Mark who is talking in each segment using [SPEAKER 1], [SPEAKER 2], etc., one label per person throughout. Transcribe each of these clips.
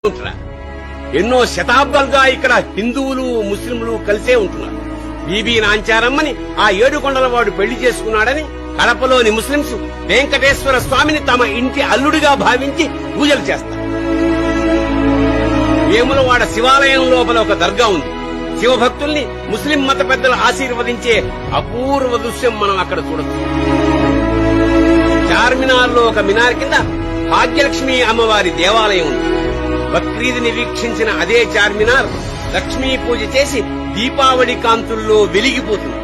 [SPEAKER 1] ఉంటున్నారు. ఎన్నో శతాబ్దాలుగా ఇక్కడ హిందువులు ముస్లింలు కలిసే ఉంటున్నారు. బీబీ నాంచారమ్మని ఆ ఏడుకొండల వాడు పెళ్లి చేసుకున్నాడని కడపలోని ముస్లింస్ వెంకటేశ్వర స్వామిని తమ ఇంటి అల్లుడిగా భావించి పూజలు చేస్తారు. వేములవాడ శివాలయం లోపల ఒక దర్గా ఉంది. శివభక్తుల్ని ముస్లిం మత పెద్దలు ఆశీర్వదించే అపూర్వ దృశ్యం మనం అక్కడ చూడొచ్చు. చార్మినార్ లో ఒక మినార్ కింద భాగ్యలక్ష్మి అమ్మవారి దేవాలయం ఉంది. బక్రీద్ని వీక్షించిన అదే చార్మినార్ లక్ష్మీ పూజ చేసి దీపావళి కాంతుల్లో వెలిగిపోతుంది.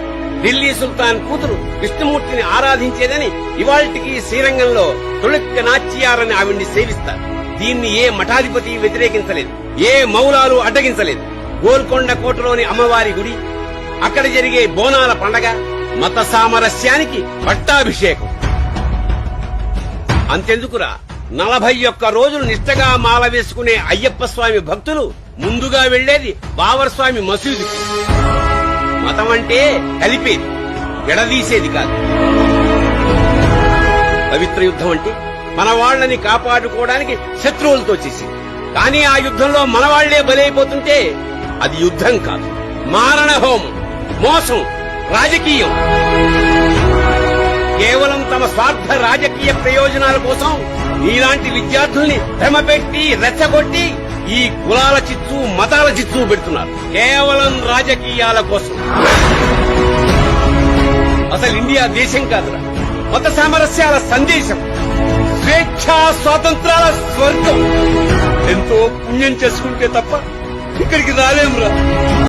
[SPEAKER 1] ఢిల్లీ సుల్తాన్ కూతురు విష్ణుమూర్తిని ఆరాధించేదని ఇవాళ్టికి శ్రీరంగంలో తొలుక్క నాచ్యారని ఆవిడ్ని సేవిస్తారు. దీన్ని ఏ మఠాధిపతి వ్యతిరేకించలేదు, ఏ మౌలాలు అడ్డగించలేదు. గోల్కొండ కోటలోని అమ్మవారి గుడి, అక్కడ జరిగే బోనాల పండగ మత సామరస్యానికి పట్టాభిషేకం. అంతెందుకురా, 41 రోజులు నిష్టగా మాల వేసుకునే అయ్యప్ప స్వామి భక్తులు ముందుగా వెళ్లేది బావర్ స్వామి మసీదుకి. మతం అంటే కలిపేది, విడదీసేది కాదు. పవిత్ర యుద్ధం అంటే మన వాళ్లని కాపాడుకోవడానికి శత్రువులతో చేసింది. కానీ ఆ యుద్ధంలో మన వాళ్లే బలైపోతుంటే అది యుద్ధం కాదు, మారణ హోమం, మోసం, రాజకీయం. కేవలం తమ స్వార్థ రాజకీయ ప్రయోజనాల కోసం ఇలాంటి విద్యార్థుల్ని భ్రమపెట్టి రెచ్చగొట్టి ఈ కులాల చిచ్చు మతాల చిచ్చు పెడుతున్నారు. కేవలం రాజకీయాల కోసం. అసలు ఇండియా దేశం కాదురా, మత సామరస్యాల సందేశం, స్వేచ్ఛా స్వాతంత్రాల స్వర్గం. ఎంతో పుణ్యం చేసుకుంటే తప్ప ఇక్కడికి రాలేమురా.